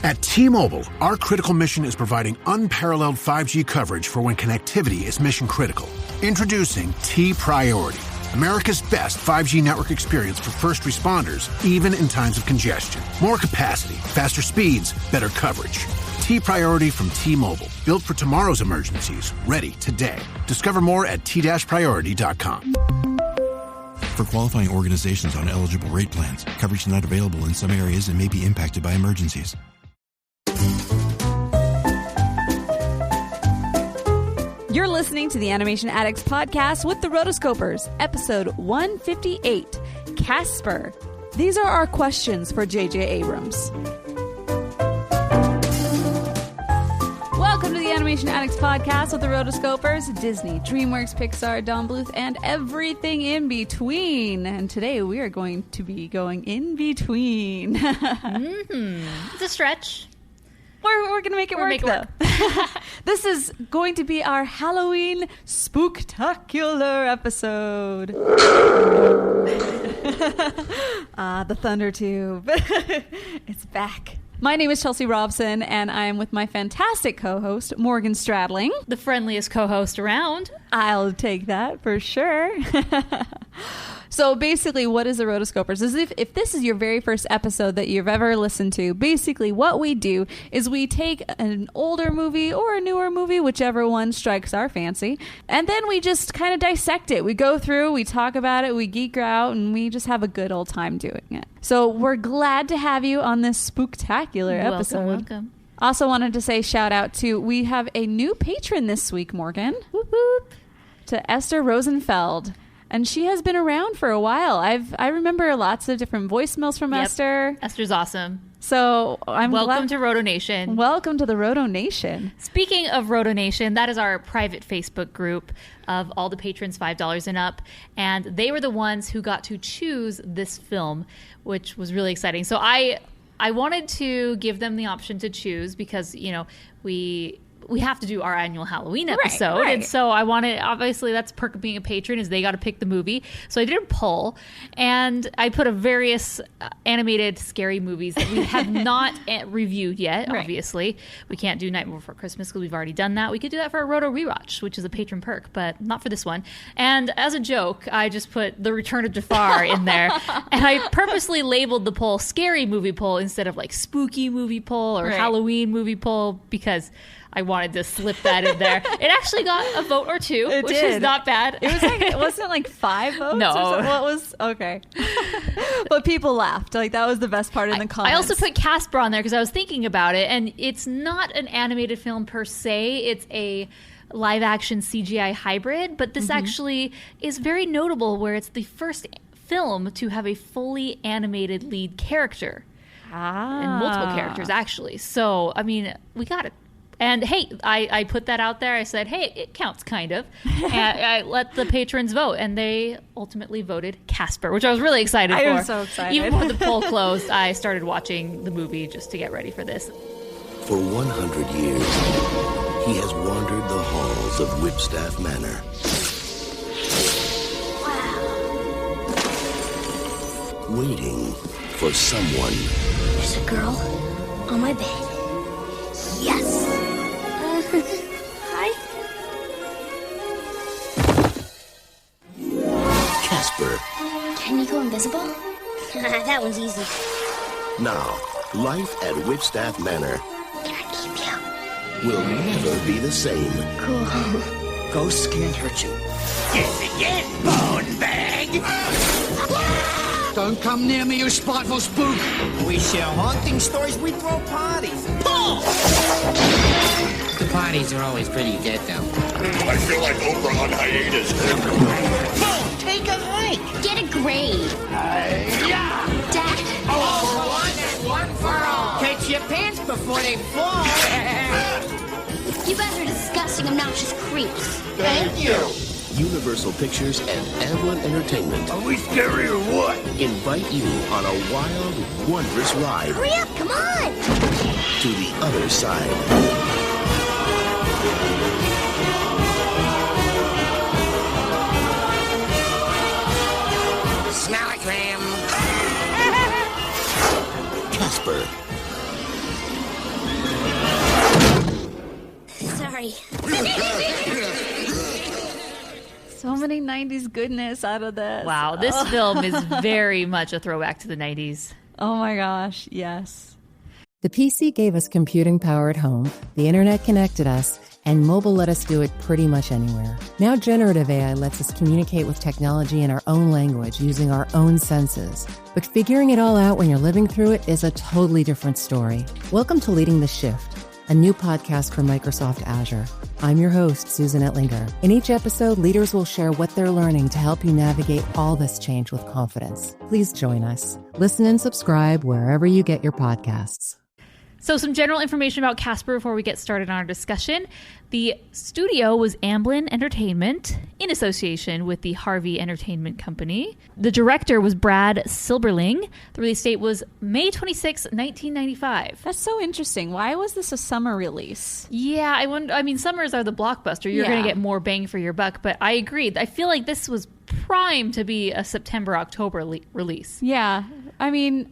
At T-Mobile, our critical mission is providing unparalleled 5G coverage for when connectivity is mission critical. Introducing T-Priority, America's best 5G network experience for first responders, even in times of congestion. More capacity, faster speeds, better coverage. T-Priority from T-Mobile, built for tomorrow's emergencies, ready today. Discover more at t-priority.com. For qualifying organizations on eligible rate plans, coverage not available in some areas and may be impacted by emergencies. You're listening to the Animation Addicts podcast with the Rotoscopers, episode 158, Casper. These are our questions for J.J. Abrams. Welcome to the Animation Addicts podcast with the Rotoscopers, Disney, DreamWorks, Pixar, Don Bluth, and everything in between. And today we are going to be going in between. It's a stretch. We're going to make it work, though. This is going to be our Halloween Spooktacular episode. The Thunder Tube. It's back. My name is Chelsea Robson, and I am with my fantastic co-host, Morgan Stradling. The friendliest co-host around. I'll take that for sure. So basically, what is the Rotoscopers? If this is your very first episode that you've ever listened to, basically what we do is we take an older movie or a newer movie, whichever one strikes our fancy, and then we just kind of dissect it. We go through, we talk about it, we geek out, and we just have a good old time doing it. So we're glad to have you on this spooktacular episode. Welcome. Also wanted to say shout out to, we have a new patron this week, Morgan. Whoop whoop. To Esther Rosenfeld. And she has been around for a while. I remember lots of different voicemails from Esther. Esther's awesome. So I'm Welcome to Roto Nation. Welcome to the Roto Nation. Speaking of Roto Nation, that is our private Facebook group of all the patrons $5 and up. And they were the ones who got to choose this film, which was really exciting. So I wanted to give them the option to choose because, you know, we have to do our annual Halloween episode. Right. And so I wanted, obviously that's perk of being a patron is they got to pick the movie. So I did a poll and I put a various animated scary movies that we have not reviewed yet. Right. Obviously we can't do Nightmare Before Christmas because we've already done that. We could do that for a Roto Rewatch, which is a patron perk, but not for this one. And as a joke, I just put The Return of Jafar in there. And I purposely labeled the poll Scary Movie Poll instead of like Spooky Movie Poll or Halloween Movie Poll because I wanted to slip that in there. It actually got a vote or two, which is not bad. It was like, wasn't it like 5 votes? No. Or something? What was, okay. But people laughed. Like, that was the best part in the comments. I also put Casper on there because I was thinking about it, and it's not an animated film per se. It's a live action CGI hybrid, but this actually is very notable where it's the first film to have a fully animated lead character. And multiple characters, actually. So, I mean, we got it. And hey, I put that out there. I said, hey, it counts kind of. And I let the patrons vote. And they ultimately voted Casper, which I was really excited for. I am so excited. Even before the poll closed, I started watching the movie just to get ready for this. For 100 years, he has wandered the halls of Whipstaff Manor. Wow. Waiting for someone. There's a girl on my bed. Yes! Hi. Casper. Can you go invisible? That one's easy. Now, life at Whipstaff Manor Can I keep you? will never be the same. Cool. Ghosts can't hurt you. Yes, again, bone bag! Don't come near me, you spiteful spook! We share haunting stories, we throw parties. Pull! The parties are always pretty good, though. I feel like Oprah on hiatus. Pull! Take a hike! Get a grade. Yeah! Dad? All for one and one for all! Catch your pants before they fall! You guys are disgusting, obnoxious creeps. Thank you! Universal Pictures and Amblin Entertainment Are we scary or what? invite you on a wild, wondrous ride Hurry up, come on! to the other side. Smellogram! Casper. sorry. So many 90s goodness out of this. Wow, this film is very much a throwback to the 90s. Oh my gosh, yes. The PC gave us computing power at home, the internet connected us, and mobile let us do it pretty much anywhere. Now generative AI lets us communicate with technology in our own language using our own senses. But figuring it all out when you're living through it is a totally different story. Welcome to Leading the Shift, a new podcast from Microsoft Azure. I'm your host, Susan Ettlinger. In each episode, leaders will share what they're learning to help you navigate all this change with confidence. Please join us. Listen and subscribe wherever you get your podcasts. So some general information about Casper before we get started on our discussion. The studio was Amblin Entertainment in association with the Harvey Entertainment Company. The director was Brad Silberling. The release date was May 26, 1995. That's so interesting. Why was this a summer release? Yeah, I wonder. I mean, summers are the blockbuster. You're going to get more bang for your buck, but I agree. I feel like this was primed to be a September-October release. Yeah. I mean,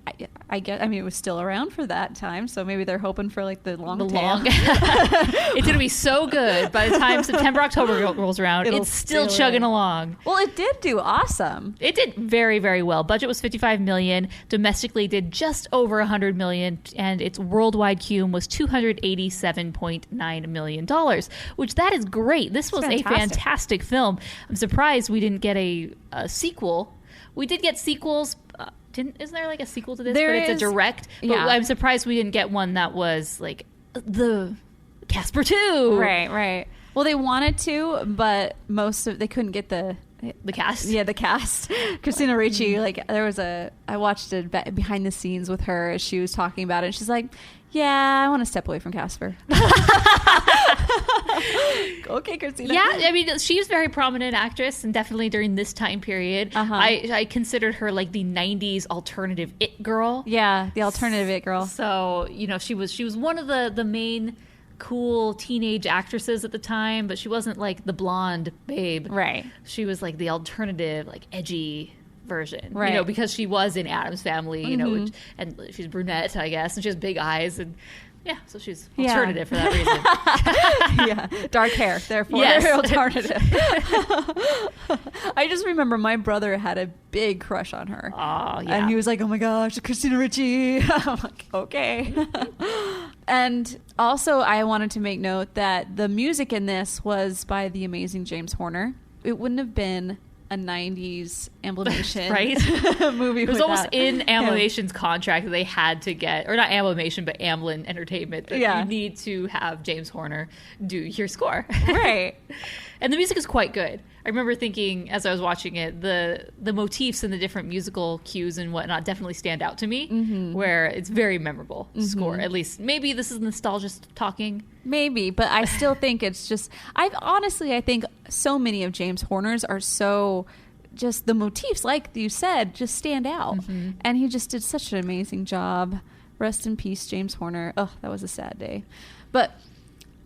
I guess. I mean, it was still around for that time, so maybe they're hoping for like the long tail. It's going to be so good by the time September, October rolls around. It's still chugging along. Well, it did do awesome. It did very, very well. Budget was $55 million. Domestically did just over $100 million, and its worldwide cume was $287.9 million, which that is great. This was a fantastic film. I'm surprised we didn't get a sequel. We did get sequels. Isn't there like a sequel to this? There but it's a direct. But yeah. I'm surprised we didn't get one that was like the Casper 2. Right. Well, they wanted to, but they couldn't get the cast. Yeah, the cast. Christina Ricci, like I watched a behind the scenes with her as she was talking about it. And she's like, yeah, I want to step away from Casper. Okay, Christina. Yeah, I mean, she's a very prominent actress, and definitely during this time period, I considered her like the '90s alternative it girl. Yeah, the alternative it girl. So she was one of the main cool teenage actresses at the time, but she wasn't like the blonde babe. Right. She was like the alternative, like edgy version, right? Because she was in Addams Family, and she's brunette, I guess, and she has big eyes, and so she's alternative for that reason. Yeah, dark hair, therefore alternative. I just remember my brother had a big crush on her. Oh, yeah. And he was like, "Oh my gosh, Christina Ricci." I'm like, okay. And also, I wanted to make note that the music in this was by the amazing James Horner. It wouldn't have been a 90s Amblimation movie. It was almost in Amblimation's contract that they had to get, or not Amblimation, but Amblin Entertainment, that you need to have James Horner do your score. Right. And the music is quite good. I remember thinking as I was watching it, the motifs and the different musical cues and whatnot definitely stand out to me, where it's very memorable score. At least maybe this is nostalgia talking. Maybe, but I still think it's just, I think so many of James Horner's are so, just the motifs, like you said, just stand out. And he just did such an amazing job. Rest in peace, James Horner. Oh, that was a sad day. But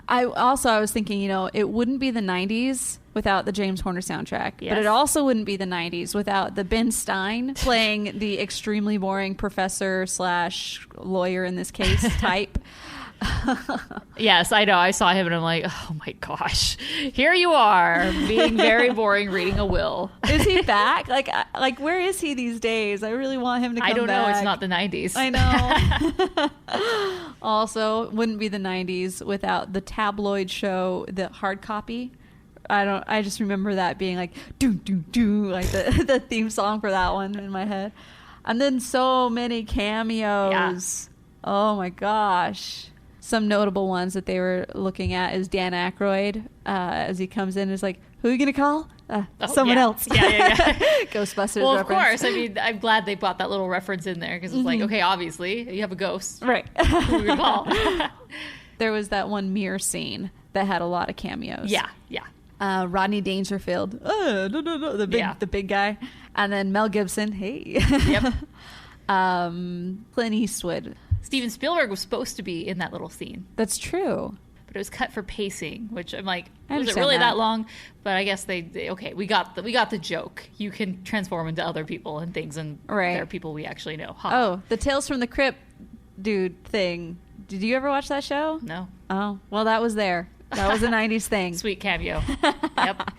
I was thinking, it wouldn't be the 90s without the James Horner soundtrack. Yes. But it also wouldn't be the 90s without the Ben Stein playing the extremely boring professor / lawyer in this case type. Yes, I know. I saw him and I'm like, oh my gosh, here you are being very boring reading a will. Is he back? Like where is he these days? I really want him to come back. I don't know. It's not the 90s. I know. Also, wouldn't be the 90s without the tabloid show, the Hard Copy. I just remember that being like do do do, like the theme song for that one in my head. And then so many cameos. Yeah. Oh my gosh. Some notable ones that they were looking at is Dan Aykroyd as he comes in and is like, who are you going to call? Someone else. Yeah. Ghostbusters Well, reference. Of course. I mean, I'm glad they brought that little reference in there because it's like, okay, obviously, you have a ghost. Right. Who are you going to call? There was that one mirror scene that had a lot of cameos. Yeah. Rodney Dangerfield. The big guy. And then Mel Gibson. Hey. Yep. Clint Eastwood. Steven Spielberg was supposed to be in that little scene. That's true. But it was cut for pacing, which I'm like, was it really that long? But I guess we got the joke. You can transform into other people and things, and they're people we actually know. Oh, the Tales from the Crypt dude thing. Did you ever watch that show? No. Oh, well, that was there. That was a 90s thing. Sweet cameo. Yep.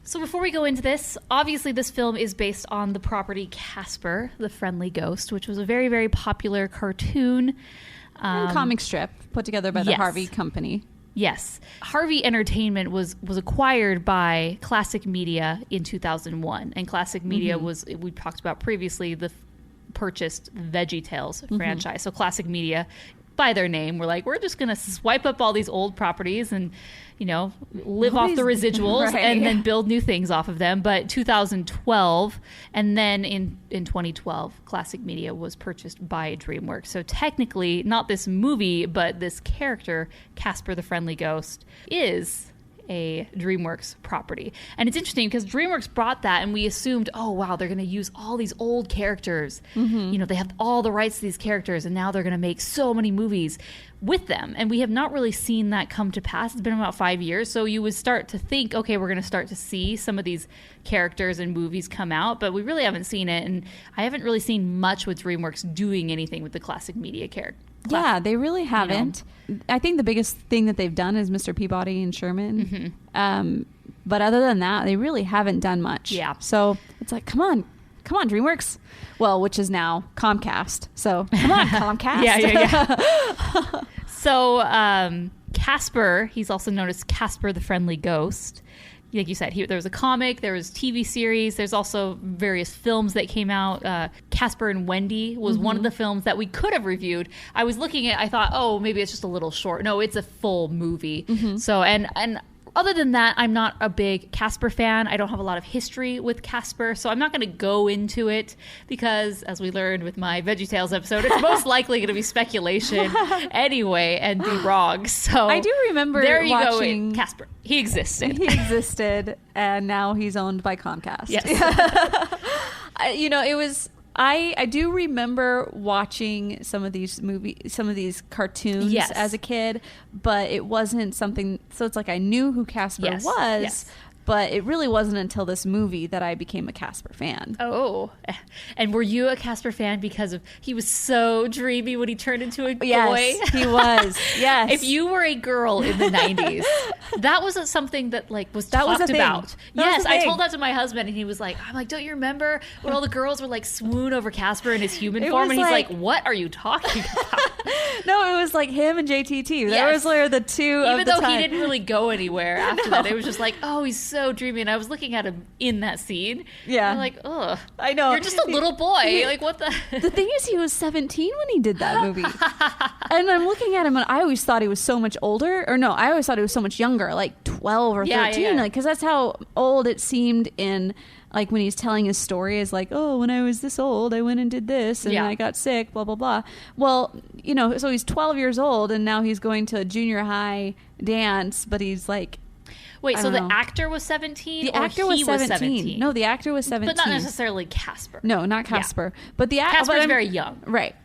So before we go into this, obviously this film is based on the property Casper, the Friendly Ghost, which was a very, very popular cartoon. And comic strip put together by the Harvey Company. Yes. Harvey Entertainment was acquired by Classic Media in 2001. And Classic Media was, we talked about previously, purchased VeggieTales franchise. So Classic Media, by their name, were like, we're just going to swipe up all these old properties and, live off the residuals and then build new things off of them. But 2012, and then in 2012, Classic Media was purchased by DreamWorks. So technically, not this movie, but this character, Casper the Friendly Ghost, is a DreamWorks property. And it's interesting because DreamWorks brought that and we assumed, oh wow, they're going to use all these old characters. They have all the rights to these characters and now they're going to make so many movies with them. And we have not really seen that come to pass. It's been about 5 years. So you would start to think, okay, we're going to start to see some of these characters and movies come out, but we really haven't seen it. And I haven't really seen much with DreamWorks doing anything with the Classic Media character. Yeah, they really haven't. I think the biggest thing that they've done is Mr. Peabody and Sherman. But other than that, they really haven't done much. Yeah. So it's like, come on, DreamWorks. Well, which is now Comcast. So come on, Comcast. Yeah. So Casper, he's also known as Casper the Friendly Ghost. Like you said, there was a comic, there was TV series, there's also various films that came out. Casper and Wendy was one of the films that we could have reviewed. I was looking at, I thought, oh, maybe it's just a little short. No, it's a full movie. So, and other than that, I'm not a big Casper fan. I don't have a lot of history with Casper, so I'm not going to go into it because, as we learned with my VeggieTales episode, it's most likely going to be speculation anyway and be wrong. So I do remember watching Casper. He existed. He existed, and now he's owned by Comcast. Yes. It was... I do remember watching some of these cartoons as a kid, but it wasn't something. So it's like I knew who Casper was, but it really wasn't until this movie that I became a Casper fan. Oh, and were you a Casper fan because he was so dreamy when he turned into a boy? Yes, he was. Yes. If you were a girl in the 90s, that wasn't something that was talked about. Yes, I told that to my husband, and he was like, "I'm like, don't you remember when all the girls were like swoon over Casper in his human form?" And he's like, "What are you talking about?" No, it was like him and JTT. That was like the two. Even though he didn't really go anywhere after that, it was just like, oh, he's so dreamy. And I was looking at him in that scene. Yeah, I'm like, ugh, I know. You're just a little boy. Like, what the? The thing is, he was 17 when he did that movie, and I'm looking at him, and I always thought he was so much older. Or no, I always thought he was so much younger, like 12 or 13, like because that's how old it seemed in. Like when he's telling his story is like, oh, when I was this old, I went and did this and I got sick, blah, blah, blah. Well, so he's 12 years old and now he's going to a junior high dance, but he's like, wait, so the actor was 17? The actor was 17. No, the actor was 17. But not necessarily Casper. No, not Casper. Yeah. But Casper's very young. Right.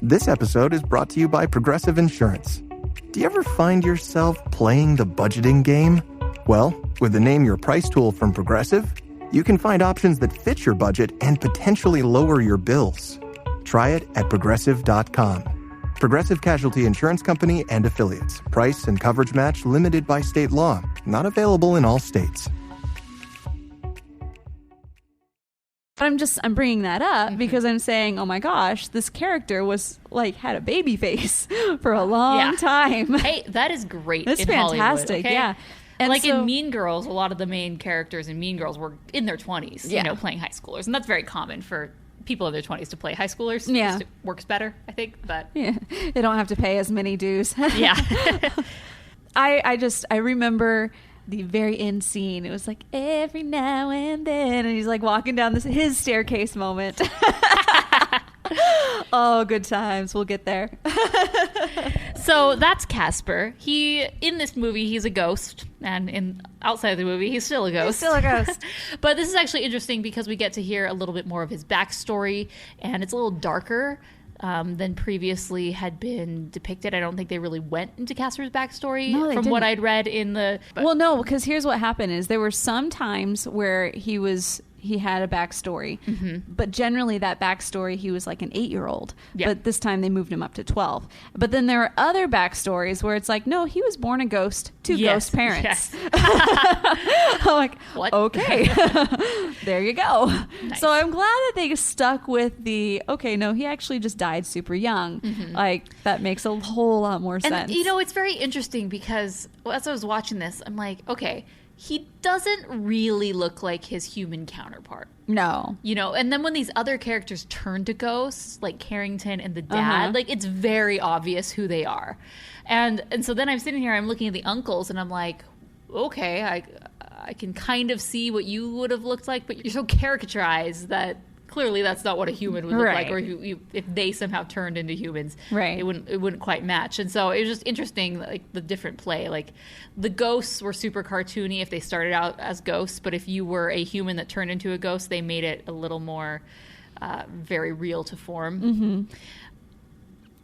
This episode is brought to you by Progressive Insurance. Do you ever find yourself playing the budgeting game? Well, with the Name Your Price tool from Progressive, you can find options that fit your budget and potentially lower your bills. Try it at Progressive.com. Progressive Casualty Insurance Company and Affiliates. Price and coverage match limited by state law. Not available in all states. I'm bringing that up because I'm saying, oh my gosh, this character was had a baby face for a long time. Hey, that is great. That's fantastic. Hollywood, okay? Yeah. And in Mean Girls, a lot of the main characters in Mean Girls were in their 20s, playing hhigh schoolers. And that's very common for people in their 20s to play high schoolers. Yeah. It works better, I think. But yeah, they don't have to pay as many dues. Yeah. I remember the very end scene. It was like every now and then. And he's like walking down his staircase moment. Oh, good times. We'll get there. So that's Casper. In this movie, he's a ghost. And outside of the movie, he's still a ghost. He's still a ghost. But this is actually interesting because we get to hear a little bit more of his backstory. And it's a little darker than previously had been depicted. I don't think they really went into Casper's backstory from what I'd read in the... Well, no, because here's what happened is there were some times where he was he had a backstory. But generally that backstory, he was like an 8-year-old. Yeah. But this time they moved him up to 12. But then there are other backstories where it's like, no, he was born a ghost to ghost parents. I'm like, what? Okay. There you go. Nice. So I'm glad that they stuck with the, okay, no, he actually just died super young. Like, that makes a whole lot more sense. And, it's very interesting because as I was watching this, I'm like, okay, he doesn't really look like his human counterpart. No. And then when these other characters turn to ghosts, like Carrington and the dad, like, it's very obvious who they are. And so then I'm sitting here, I'm looking at the uncles, and I'm like, okay, I can kind of see what you would have looked like, but you're so caricaturized that clearly that's not what a human would look like, or if they somehow turned into humans, it wouldn't quite match. And so it was just interesting, like, the different play. Like, the ghosts were super cartoony if they started out as ghosts, but if you were a human that turned into a ghost, they made it a little more very real to form.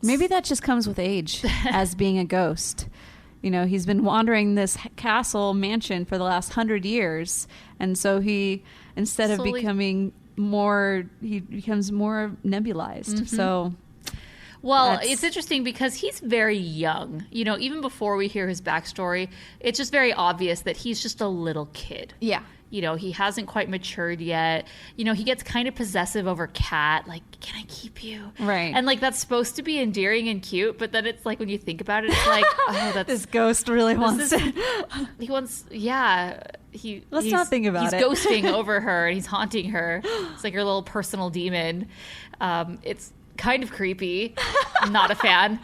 Maybe that just comes with age as being a ghost. He's been wandering this castle mansion for the last 100 years, and so he, instead of becoming more, he becomes more nebulized. So, well, it's interesting because he's very young. Even before we hear his backstory, it's just very obvious that he's just a little kid. Yeah. He hasn't quite matured yet. He gets kind of possessive over Kat, like, can I keep you? Right. And, like, that's supposed to be endearing and cute, but then it's like, when you think about it, it's like, oh, that's... This ghost really wants to... He wants... Let's not think about it. He's ghosting over her, and he's haunting her. It's like your little personal demon. It's kind of creepy. I'm not a fan.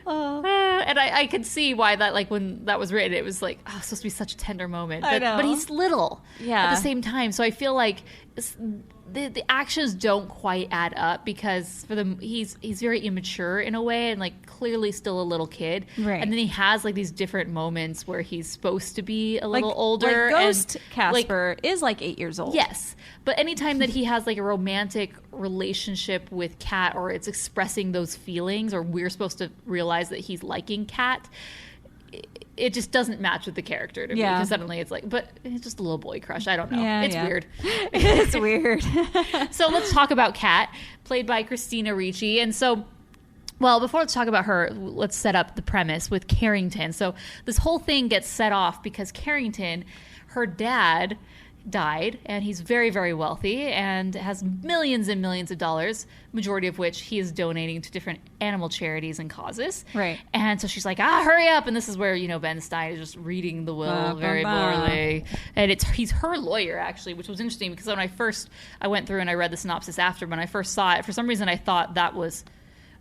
And I could see why that, like, when that was written, it was like, oh, it's supposed to be such a tender moment. But he's little at the same time. So I feel like the actions don't quite add up because for them, he's very immature in a way and, like, clearly still a little kid. Right. And then he has, like, these different moments where he's supposed to be a little older. Like Ghost and, Casper is like 8 years old. Yes. But anytime that he has, like, a romantic relationship with Kat, or it's expressing those feelings, or we're supposed to realize that he's liking Kat, it just doesn't match with the character to me. Because suddenly it's like, but it's just a little boy crush. I don't know. It's weird. It's weird. So let's talk about Kat, played by Christina Ricci. And so, well, before let's talk about her, let's set up the premise with Carrington. So this whole thing gets set off because Carrington, her dad, died, and he's very, very wealthy and has millions and millions of dollars, majority of which he is donating to different animal charities and causes. Right. And so she's like, hurry up. And this is where, Ben Stein is just reading the will very poorly. And he's her lawyer, actually, which was interesting because when I went through and I read the synopsis after, when I first saw it, for some reason I thought that was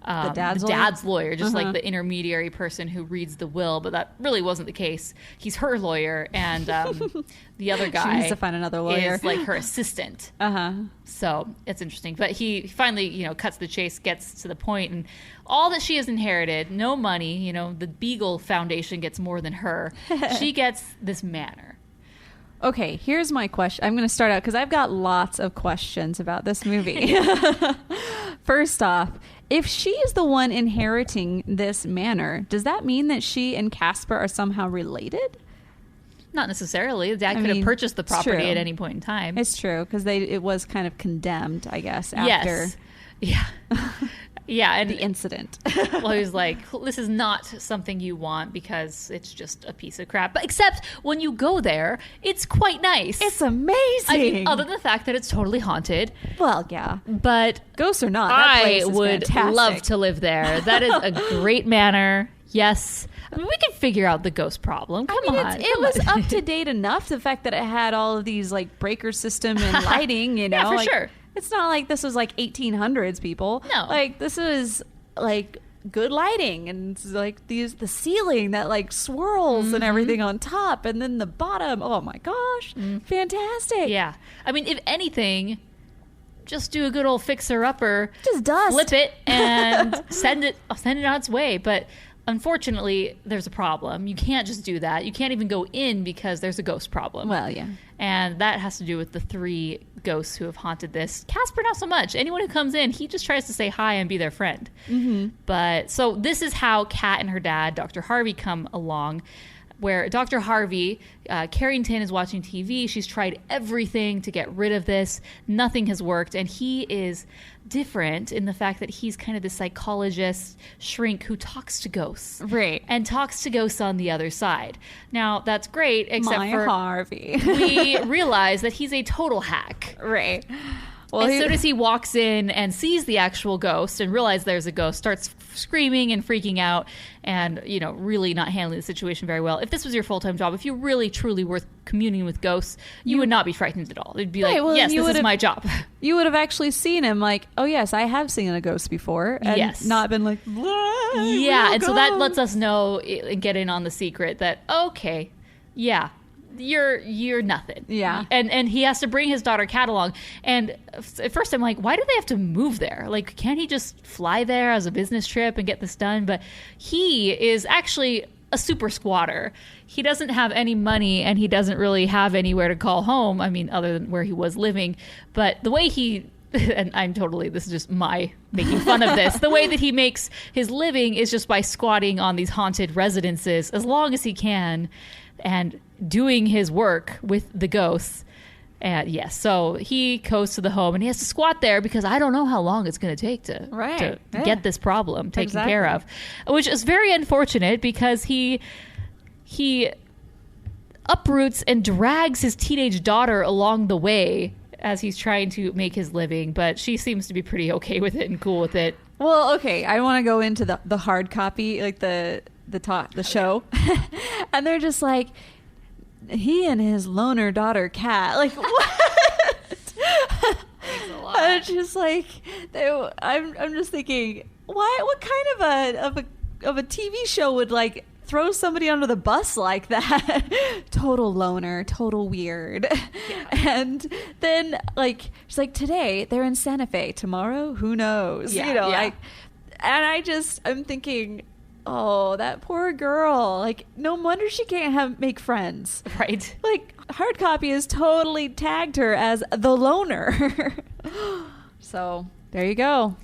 the dad's lawyer, just like the intermediary person who reads the will, but that really wasn't the case. He's her lawyer, and the other guy she needs to find another lawyer. Is like her assistant. So it's interesting. But he finally, cuts the chase, gets to the point, and all that she has inherited, no money, the Beagle Foundation gets more than her. She gets this manor. Okay, here's my question. I'm going to start out because I've got lots of questions about this movie. First off, if she is the one inheriting this manor, does that mean that she and Casper are somehow related? Not necessarily. The dad could have purchased the property at any point in time. It's true, because it was kind of condemned, I guess, after... Yes. Yeah, and the incident. Well, he was like, this is not something you want because it's just a piece of crap. But except when you go there, it's quite nice. It's amazing. I mean, other than the fact that it's totally haunted. Well, yeah. But ghosts or not, that place is would fantastic. Love to live there. That is a great manor. Yes. I mean, we can figure out the ghost problem. Come on. It was up to date enough. The fact that it had all of these like breaker system and lighting, Yeah, for sure. It's not like this was like 1800s people. No. Like this is like good lighting and it's like the ceiling that like swirls and everything on top and then the bottom. Oh my gosh. Fantastic. Yeah. I mean, if anything, just do a good old fixer-upper. Just dust. Flip it and send it on its way. But unfortunately, there's a problem. You can't just do that. You can't even go in because there's a ghost problem. Well, yeah. And that has to do with the 3 ghosts who have haunted this. Casper, not so much. Anyone who comes in, he just tries to say hi and be their friend. But so this is how Kat and her dad, Dr. Harvey, come along. where Dr. Harvey, Carrington is watching TV. She's tried everything to get rid of this. Nothing has worked. And he is different in the fact that he's kind of the psychologist shrink who talks to ghosts. Right. And talks to ghosts on the other side. Now, that's great, except My for Harvey. we realize that he's a total hack. Right. Well, As soon as he walks in and sees the actual ghost and realizes there's a ghost, starts screaming and freaking out and, you know, really not handling the situation very well. If this was your full-time job, if you really, truly were communing with ghosts, you would not be frightened at all. It'd be like, yes, this is my job. You would have actually seen him like, oh, yes, I have seen a ghost before. And yes. not been like, yeah, and so that lets us know and get in on the secret that, okay, yeah, you're nothing. Yeah. And he has to bring his daughter Kat along. And at first I'm like, why do they have to move there? Like, can't he just fly there as a business trip and get this done? But he is actually a super squatter. He doesn't have any money and he doesn't really have anywhere to call home. I mean, other than where he was living. But the way he... and this is just my making fun of this. The way that he makes his living is just by squatting on these haunted residences as long as he can and doing his work with the ghosts. And yes, so he goes to the home and he has to squat there because I don't know how long it's going to take to get this problem taken care of, which is very unfortunate because he uproots and drags his teenage daughter along the way as he's trying to make his living, but she seems to be pretty okay with it and cool with it. Well, okay, I want to go into the hard copy, like the show, and they're just like, he and his loner daughter Kat, like what? I'm just like, I'm just thinking, why? What kind of a TV show would like throw somebody under the bus like that? Total loner, total weird. Yeah. And then like she's like, today they're in Santa Fe, tomorrow who knows? Yeah, you know, yeah. like, and I'm thinking, oh, that poor girl. Like, no wonder she can't make friends. Right. Like, hard copy has totally tagged her as the loner. So there you go.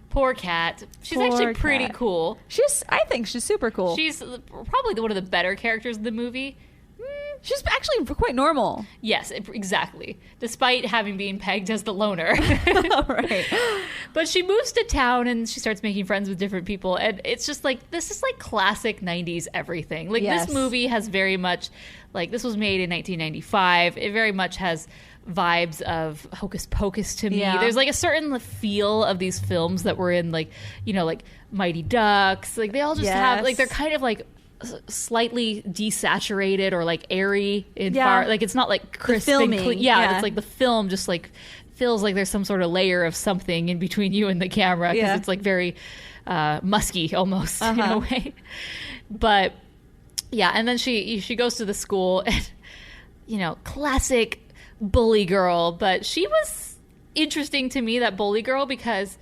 Poor Kat. She's Poor actually pretty Kat. cool. I think she's super cool. She's probably one of the better characters in the movie. She's actually quite normal. Yes, exactly. Despite having been pegged as the loner. Right. But she moves to town and she starts making friends with different people. And it's just like, this is like classic 90s everything. Like, Yes. This movie has very much, like, this was made in 1995. It very much has vibes of Hocus Pocus to me. Yeah. There's like a certain feel of these films that were in, like, you know, like Mighty Ducks. Like, they all just have, like, they're kind of like slightly desaturated or like airy in far, like it's not like crisp and clean. Yeah, it's like the film just like feels like there's some sort of layer of something in between you and the camera because it's like very musky almost in a way. But yeah, and then she goes to the school and, you know, classic bully girl, but she was interesting to me, that bully girl, because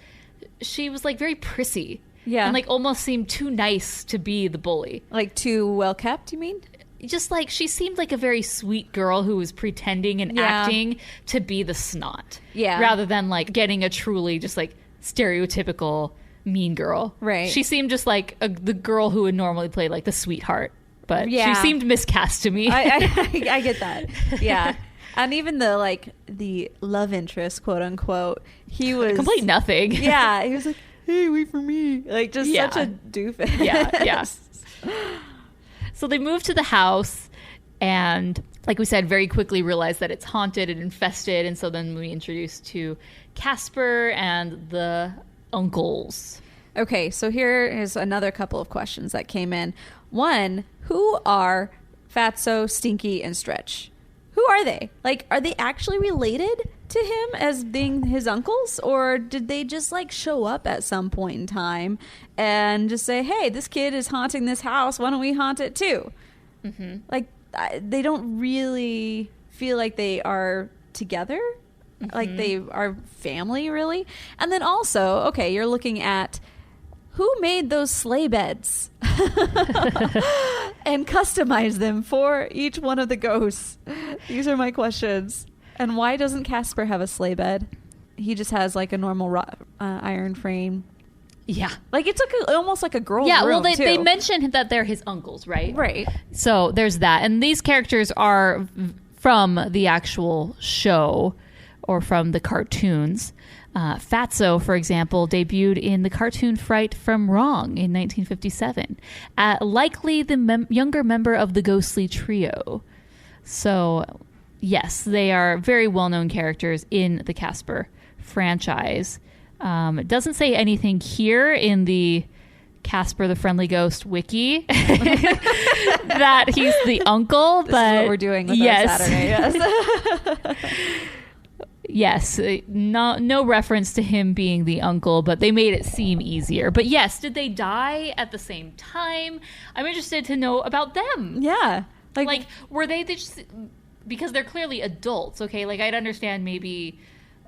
she was like very prissy. Yeah. And like almost seemed too nice to be the bully. Like too well kept, you mean? Just like she seemed like a very sweet girl who was pretending and acting to be the snot. Yeah. Rather than like getting a truly just like stereotypical mean girl. Right. She seemed just like the girl who would normally play like the sweetheart. But she seemed miscast to me. I get that. Yeah. And even the love interest, quote unquote, he was complete nothing. Yeah. He was like, hey, wait for me. Like, just such a doofus. Yeah. So they move to the house and, like we said, very quickly realize that it's haunted and infested. And so then we introduce to Casper and the uncles. Okay, so here is another couple of questions that came in. One, who are Fatso, Stinky, and Stretch? Who are they? Like, are they actually related to him as being his uncles? Or did they just, like, show up at some point in time and just say, hey, this kid is haunting this house. Why don't we haunt it too? Mm-hmm. Like, they don't really feel like they are together. Mm-hmm. Like, they are family, really. And then also, okay, you're looking at who made those sleigh beds and customized them for each one of the ghosts? These are my questions. And why doesn't Casper have a sleigh bed? He just has like a normal iron frame. Yeah. Like, it's like almost like a girl's Yeah, room, well, they too. mentioned that they're his uncles, right? Right. So there's that. And these characters are from the actual show or from the cartoons. Fatso, for example, debuted in the cartoon Fright from Wrong in 1957. Likely the younger member of the Ghostly Trio. So, yes, they are very well-known characters in the Casper franchise. It doesn't say anything here in the Casper the Friendly Ghost wiki that he's the uncle. This but is what we're doing with our Saturday. Yes. Yes, no reference to him being the uncle, but they made it seem easier. But yes, did they die at the same time? I'm interested to know about them. Yeah. Like were they just... Because they're clearly adults, okay? Like, I'd understand maybe,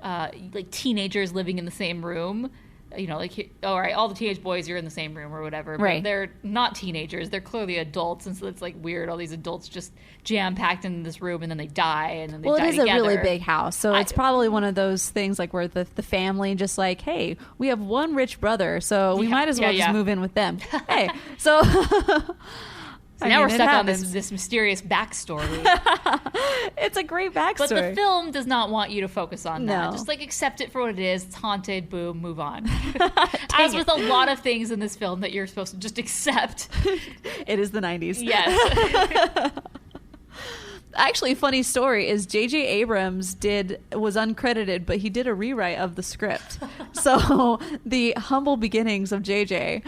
like, teenagers living in the same room. You know, like, all right, all the teenage boys are in the same room or whatever. But right. They're not teenagers. They're clearly adults. And so it's, like, weird. All these adults just jam-packed in this room, and then they die, and then they die together. Well, it is a really big house. So it's probably one of those things, like, where the family just like, hey, we have one rich brother, so we might as well just move in with them. Hey, so... So now we're stuck on this mysterious backstory. It's a great backstory. But the film does not want you to focus on that. Just like accept it for what it is. It's haunted. Boom. Move on. As with a lot of things in this film that you're supposed to just accept. It is the 90s. Yes. Actually, funny story is J.J. Abrams was uncredited, but he did a rewrite of the script. So the humble beginnings of J.J.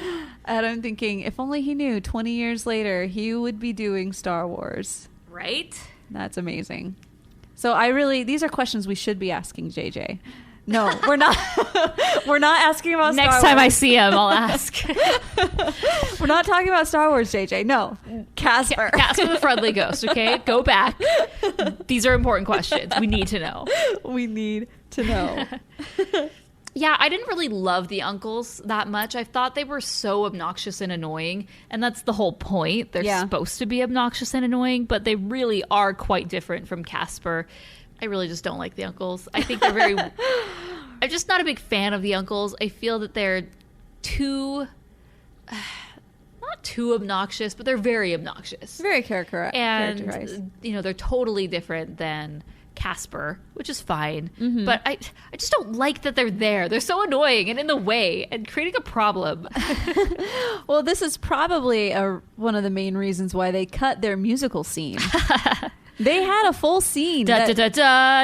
And I'm thinking, if only he knew 20 years later he would be doing Star Wars. Right? That's amazing. So these are questions we should be asking J.J. No, we're not. We're not asking about Star Wars. Next time I see him, I'll ask. We're not talking about Star Wars, JJ. No. Casper. Casper the Friendly Ghost, okay? Go back. These are important questions. We need to know. We need to know. Yeah, I didn't really love the uncles that much. I thought they were so obnoxious and annoying, and that's the whole point. They're supposed to be obnoxious and annoying, but they really are quite different from Casper. I really just don't like the uncles. I think they're very... I'm just not a big fan of the uncles. I feel that they're too... not too obnoxious, but they're very obnoxious. Very characterized. And, you know, they're totally different than Casper, which is fine. Mm-hmm. But I just don't like that they're there. They're so annoying and in the way and creating a problem. Well, this is probably one of the main reasons why they cut their musical scene. They had a full scene. Not even that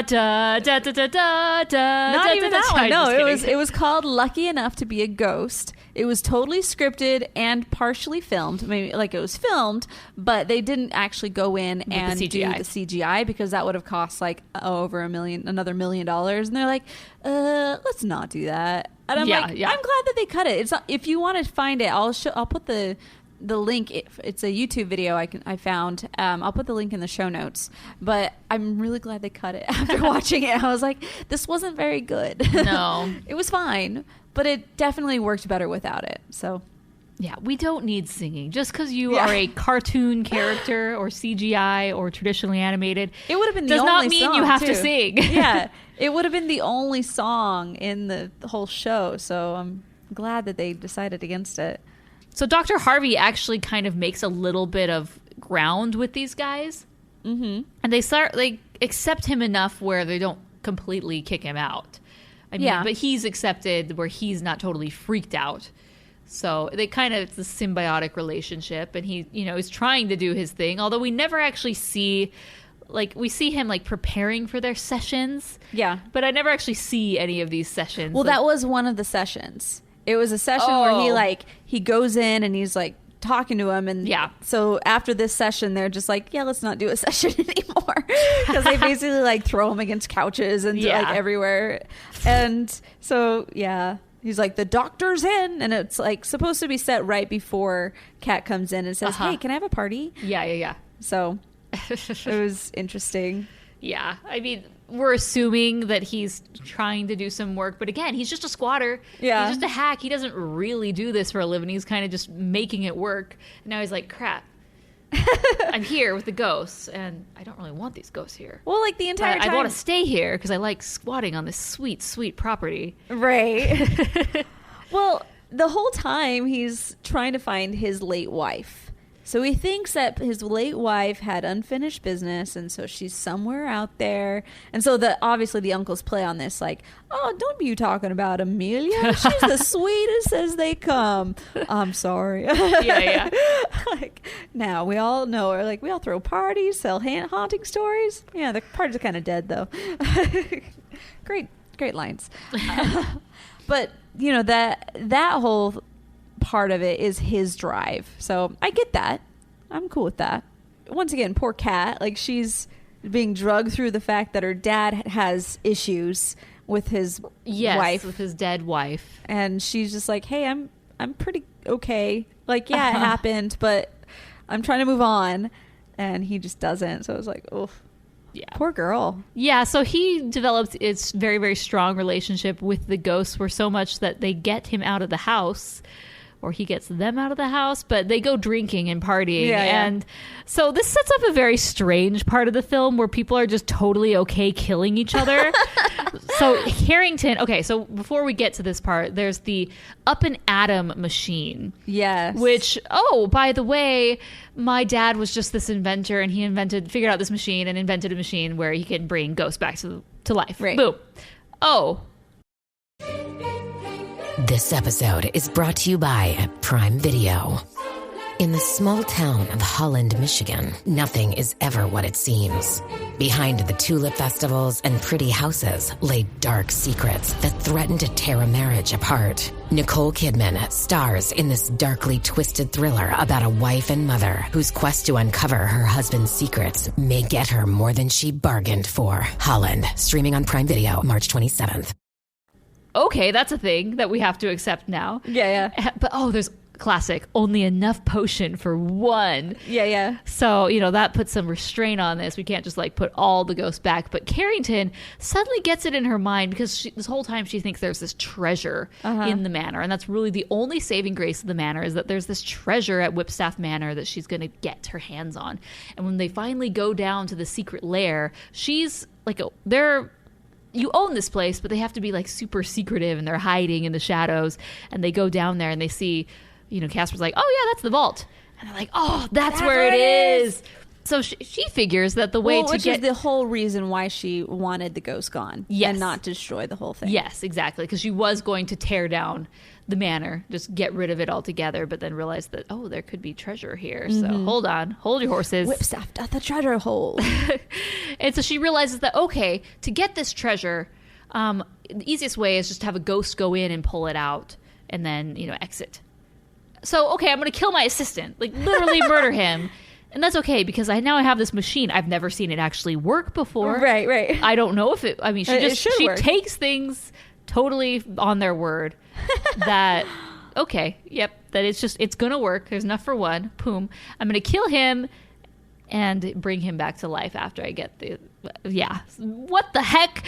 one. No, it was called Lucky Enough to Be a Ghost. It was totally scripted and partially filmed. Maybe like it was filmed, but they didn't actually go in and do the CGI because that would have cost like over another $1 million. And they're like, let's not do that. And I'm I'm glad that they cut it. It's not, if you want to find it, I'll put the link. It's a YouTube video I found. I'll put the link in the show notes. But I'm really glad they cut it after watching it. I was like, this wasn't very good. No. It was fine, but it definitely worked better without it. So yeah, we don't need singing. Just because you are a cartoon character or CGI or traditionally animated, it would have been the does only not mean song, you have too. to sing. Yeah, it would have been the only song in the whole show. So I'm glad that they decided against it. So Dr. Harvey actually kind of makes a little bit of ground with these guys. Mm-hmm. And they accept him enough where they don't completely kick him out. I mean, but he's accepted where he's not totally freaked out. So they it's a symbiotic relationship, and he, is trying to do his thing. Although we never actually see, we see him preparing for their sessions. Yeah. But I never actually see any of these sessions. Well, that was one of the sessions. It was a session where he goes in and he's talking to him, and so after this session they're just let's not do a session anymore because they basically throw him against couches and everywhere. And so he's like, the doctor's in, and it's supposed to be set right before Kat comes in and says, hey, can I have a party? Yeah. So it was interesting. Yeah, I mean, we're assuming that he's trying to do some work, but again, he's just a squatter. Yeah. He's just a hack. He doesn't really do this for a living. He's kind of just making it work. And now he's like, crap. I'm here with the ghosts, and I don't really want these ghosts here. Well, the entire time. I want to stay here because I like squatting on this sweet, sweet property. Right. Well, the whole time he's trying to find his late wife. So he thinks that his late wife had unfinished business, and so she's somewhere out there. And so obviously the uncles play on this, like, oh, don't be you talking about Amelia. She's the sweetest as they come. I'm sorry. Yeah. Like, now we all know her. Like, we all throw parties, tell haunting stories. Yeah, the parties are kind of dead though. Great lines. But you know, that whole part of it is his drive, so I get that. I'm cool with that. Once again, poor Kat, like, she's being drugged through the fact that her dad has issues with his wife, with his dead wife, and she's just like, hey, I'm pretty okay, like, yeah, it happened, but I'm trying to move on, and he just doesn't. So I was like, oh yeah, poor girl. Yeah, so he develops its very, very strong relationship with the ghosts, where so much that they get him out of the house, or he gets them out of the house, but they go drinking and partying. And so this sets up a very strange part of the film where people are just totally okay killing each other. So Carrington, okay, so before we get to this part, there's the Up and Atom machine. Yes. Which, oh, by the way, my dad was just this inventor, and he figured out this machine and invented a machine where he can bring ghosts back to life. Right. Boom. Oh. This episode is brought to you by Prime Video. In the small town of Holland, Michigan, nothing is ever what it seems. Behind the tulip festivals and pretty houses lay dark secrets that threaten to tear a marriage apart. Nicole Kidman stars in this darkly twisted thriller about a wife and mother whose quest to uncover her husband's secrets may get her more than she bargained for. Holland, streaming on Prime Video March 27th. Okay, that's a thing that we have to accept now. Yeah. But, there's classic, only enough potion for one. Yeah. So, that puts some restraint on this. We can't just, like, put all the ghosts back. But Carrington suddenly gets it in her mind because this whole time she thinks there's this treasure in the manor. And that's really the only saving grace of the manor, is that there's this treasure at Whipstaff Manor that she's going to get her hands on. And when they finally go down to the secret lair, she's like, you own this place, but they have to be like super secretive, and they're hiding in the shadows, and they go down there and they see, Casper's like, oh yeah, that's the vault. And they're like, oh, that's where it is. So she figures that the way which is the whole reason why she wanted the ghost gone. Yes. And not destroy the whole thing. Yes, exactly. Because she was going to tear down the manor, just get rid of it altogether, but then realized that, there could be treasure here. So hold your horses. Whipstaff at the treasure hole. And so she realizes that, okay, to get this treasure, the easiest way is just to have a ghost go in and pull it out and then, exit. So, okay, I'm going to kill my assistant, like literally murder him. And that's okay, because now I have this machine. I've never seen it actually work before. Right. I don't know if she takes things totally on their word that, okay, yep, that it's going to work. There's enough for one. Boom. I'm going to kill him and bring him back to life after I get what the heck?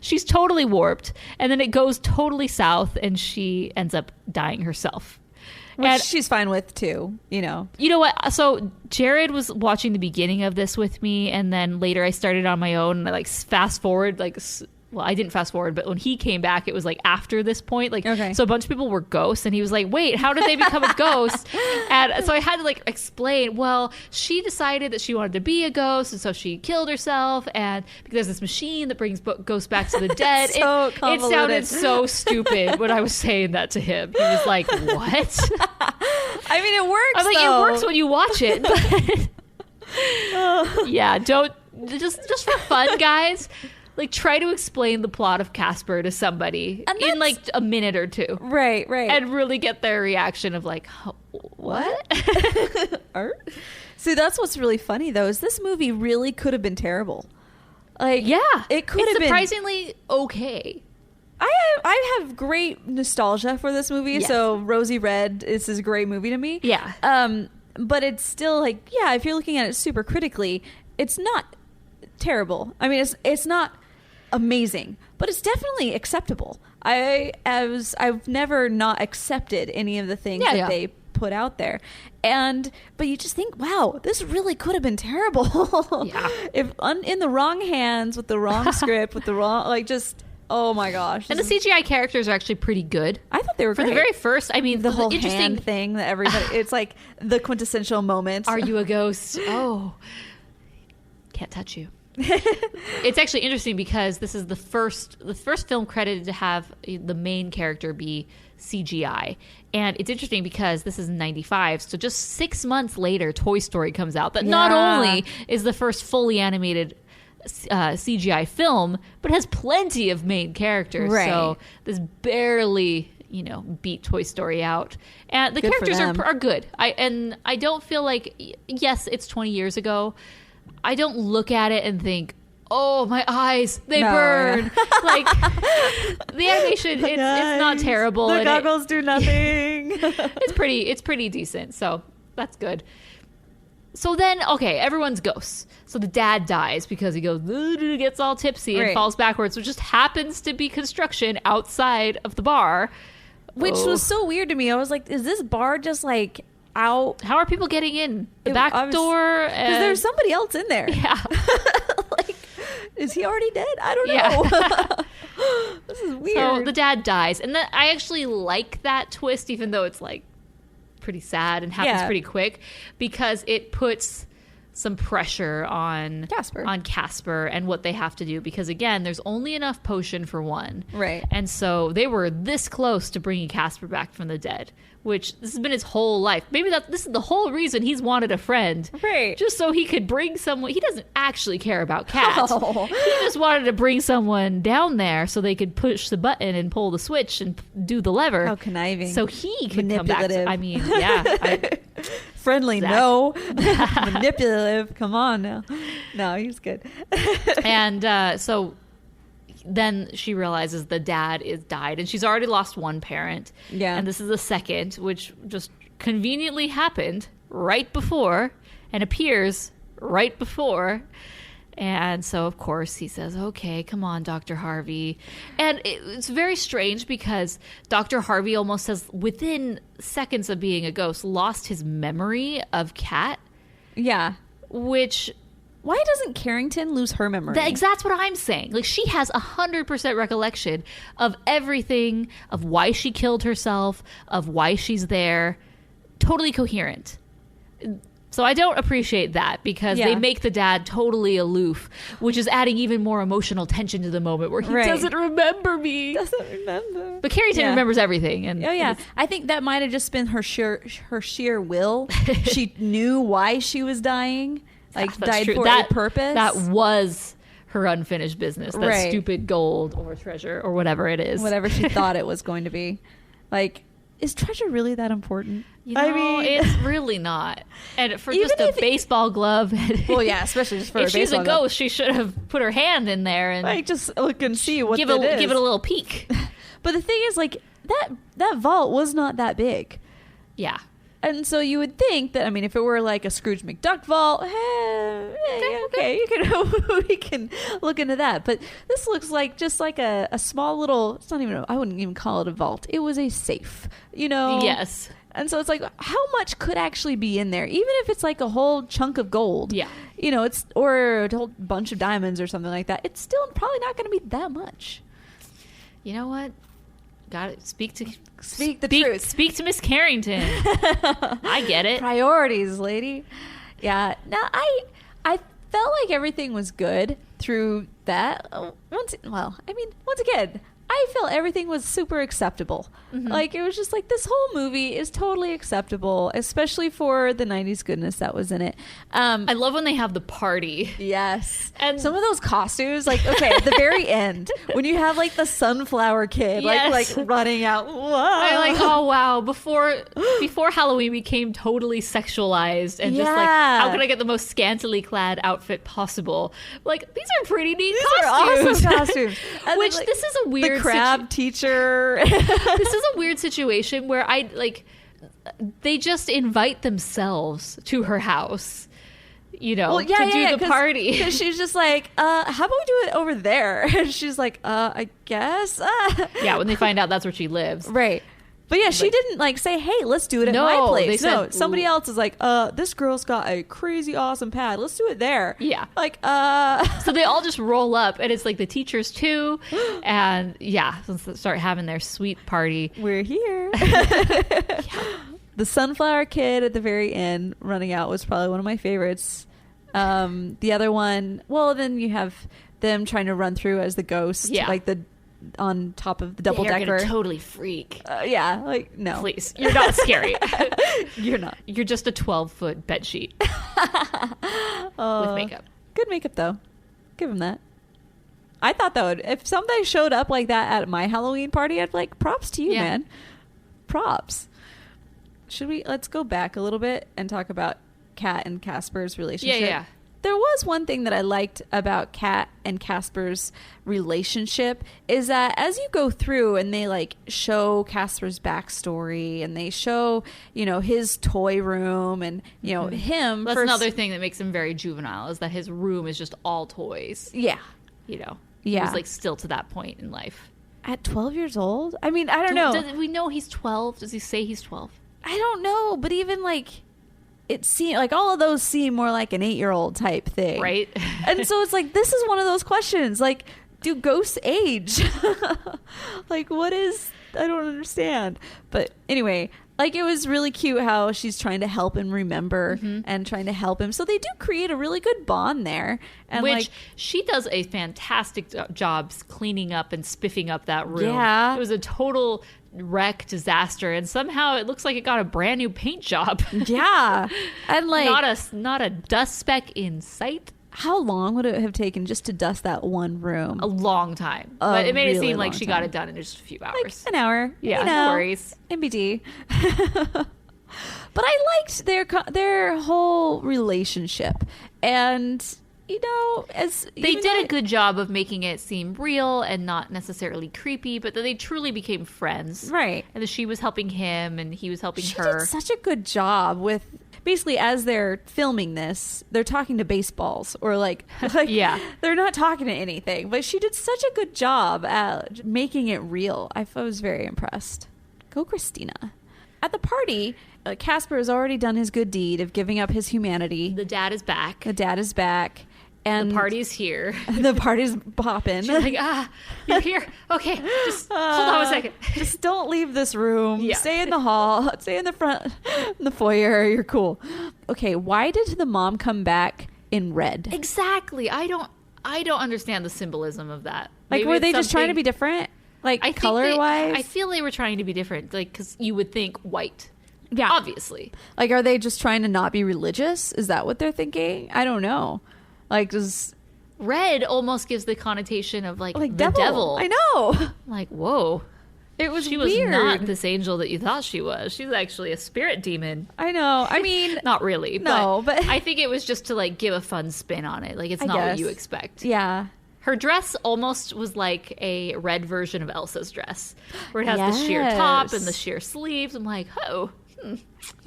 She's totally warped. And then it goes totally south, and she ends up dying herself. Which she's fine with too, You know what? So Jared was watching the beginning of this with me, and then later I started on my own, and I fast forward, well, I didn't fast forward, but when he came back, it was after this point, okay. So a bunch of people were ghosts, and he was like, wait, how did they become a ghost? And so I had to explain, well, she decided that she wanted to be a ghost, and so she killed herself, and because there's this machine that brings ghosts back to the dead. It sounded so stupid when I was saying that to him. He was like, what? I mean, it works. I'm like, though. It works when you watch it. But yeah, don't just for fun, guys. Try to explain the plot of Casper to somebody in a minute or two. Right. And really get their reaction of what? See, that's what's really funny though, is this movie really could have been terrible. Yeah. It could have been surprisingly okay. I have great nostalgia for this movie, yes. So Rosie Red is a great movie to me. Yeah. But it's still if you're looking at it super critically, it's not terrible. I mean, it's not amazing, but it's definitely acceptable. I've never not accepted any of the things that they put out there, but you just think, wow, this really could have been terrible. Yeah. If in the wrong hands, with the wrong script, with the wrong Oh my gosh. And the CGI characters are actually pretty good. I thought they were for great. the very first. I mean, the whole interesting hand thing that everybody. It's like the quintessential moment. Are you a ghost? Oh, can't touch you. It's actually interesting because this is the first film credited to have the main character be CGI. And it's interesting because this is in 95, so just 6 months later Toy Story comes out that not only is the first fully animated CGI film, but has plenty of main characters. Right. So this barely beat Toy Story out, and the characters are good. I don't feel like, yes, it's 20 years ago, I don't look at it and think, oh, my eyes, they burn. Like, the animation, it's not terrible. The goggles do nothing. It's pretty decent, so that's good. So then, okay, everyone's ghosts. So the dad dies because he gets all tipsy and falls backwards, which just happens to be construction outside of the bar. Which was so weird to me. I was like, is this bar just like out? How are people getting in? The back door? Because there's somebody else in there. Yeah. Like, is he already dead? I don't know. This is weird. So the dad dies. And I actually like that twist, even though it's like pretty sad and happens pretty quick, because it puts some pressure on Casper and what they have to do, because again, there's only enough potion for one, right? And so they were this close to bringing Casper back from the dead, which this has been his whole life. Maybe this is the whole reason he's wanted a friend, right? Just so he could bring someone. He doesn't actually care about cats. Oh. He just wanted to bring someone down there so they could push the button and pull the switch and do the lever. How conniving! So he could come back. I mean, friendly, no. Manipulative, come on now. No, he's good. And so then she realizes the dad is died, and she's already lost one parent. Yeah. And this is the second, which just conveniently happened right before and appears right before. And so, of course, he says, okay, come on, Dr. Harvey. And it's very strange because Dr. Harvey almost has, within seconds of being a ghost, lost his memory of Kat. Yeah. Which... Why doesn't Carrington lose her memory? That's what I'm saying. Like, she has 100% recollection of everything, of why she killed herself, of why she's there. Totally coherent. So I don't appreciate that, because they make the dad totally aloof, which is adding even more emotional tension to the moment where he doesn't remember me. Doesn't remember. But Carrington remembers everything. And I think that might have just been her sheer will. She knew why she was dying. Like, died for a purpose. That was her unfinished business. That stupid gold or treasure or whatever it is. Whatever she thought it was going to be. Like, is treasure really that important? I mean, it's really not. And for just a baseball glove. Well, yeah, especially just for a baseball glove. If she's a ghost, she should have put her hand in there and like, just look and see what give it is. Give it a little peek. But the thing is, like, that vault was not that big. Yeah. And so you would think that, I mean, if it were like a Scrooge McDuck vault, okay, we can look into that. But this looks like just like a small little, it's not even, I wouldn't even call it a vault. It was a safe, Yes. And so it's like, how much could actually be in there? Even if it's like a whole chunk of gold. Yeah. It's, or a whole bunch of diamonds or something like that. It's still probably not going to be that much. You know what? Got it. Speak the truth. Speak to Miss Carrington. I get it. Priorities, lady. Yeah. No, I felt like everything was good through that. Once again, I felt everything was super acceptable. Mm-hmm. Like, it was just like, this whole movie is totally acceptable, especially for the 90s goodness that was in it. I love when they have the party. Yes. And some of those costumes, like, okay, at the very end, when you have like the sunflower kid, like running out. Whoa. I'm like, oh wow, before Halloween became totally sexualized and just like, how can I get the most scantily clad outfit possible? Like, these are pretty neat costumes. These are awesome costumes. Which, this is a weird crab teacher. This is a weird situation where they just invite themselves to her house, to do the party. Because she's just like, how about we do it over there? And she's like, I guess. Yeah, when they find out that's where she lives. Right. But yeah, she didn't like say, "Hey, let's do it at my place." No, somebody else is like, "This girl's got a crazy awesome pad. Let's do it there." Yeah. Like, So they all just roll up, and it's like the teachers too, and let's start having their sweet party. We're here. The sunflower kid at the very end running out was probably one of my favorites. The other one, well, then you have them trying to run through as the ghost, like on top of the double decker. You're gonna totally freak. No, please, you're not scary. You're not. You're just a 12-foot bed sheet with makeup. Good makeup though. Give him that. I thought that would, if somebody showed up like that at my Halloween party, I'd be like, props to you, man. Props. Let's go back a little bit and talk about Kat and Casper's relationship. Yeah. There was one thing that I liked about Kat and Casper's relationship is that as you go through and they like show Casper's backstory and they show, his toy room and, him. That's another thing that makes him very juvenile is that his room is just all toys. Yeah. He was like still to that point in life. At 12 years old? I mean, I don't know. Does we know he's 12? Does he say he's 12? I don't know, but even like it seemed like all of those seem more like an 8-year-old type thing, right? And so it's like this is one of those questions, like, do ghosts age? Like, what is? I don't understand. But anyway, like, it was really cute how she's trying to help him remember and trying to help him. So they do create a really good bond there, and which she does a fantastic job cleaning up and spiffing up that room. Yeah, it was a total wreck disaster, and somehow it looks like it got a brand new paint job. Yeah, and like not a dust speck in sight. How long would it have taken just to dust that one room? A long time. But it made it seem like she got it done in just a few hours. Like an hour. Yeah, no worries. MBD. But I liked their whole relationship. And, as they did a good job of making it seem real and not necessarily creepy, but that they truly became friends. Right. And that she was helping him and he was helping her. She did such a good job with... Basically, as they're filming this, they're talking to baseballs or like they're not talking to anything. But she did such a good job at making it real. I was very impressed. Go, Christina. At the party, Casper has already done his good deed of giving up his humanity. The dad is back. And the party's here. The party's popping. She's like, you're here. Okay, just hold on a second. Just don't leave this room. Yeah. Stay in the hall. Stay in the front, in the foyer. You're cool. Okay, why did the mom come back in red? Exactly. I don't understand the symbolism of that. Like, were they just trying to be different? Like, color-wise? I feel they were trying to be different. Like, because you would think white. Yeah. Obviously. Like, are they just trying to not be religious? Is that what they're thinking? I don't know. Like, does red almost gives the connotation of like the devil. I know. Like, whoa. She was not this angel that you thought she was. She's actually a spirit demon. I know. I mean, not really. No, but I think it was just to like give a fun spin on it. Like, it's not what you expect. Yeah. Her dress almost was like a red version of Elsa's dress, where it has the sheer top and the sheer sleeves. I'm like,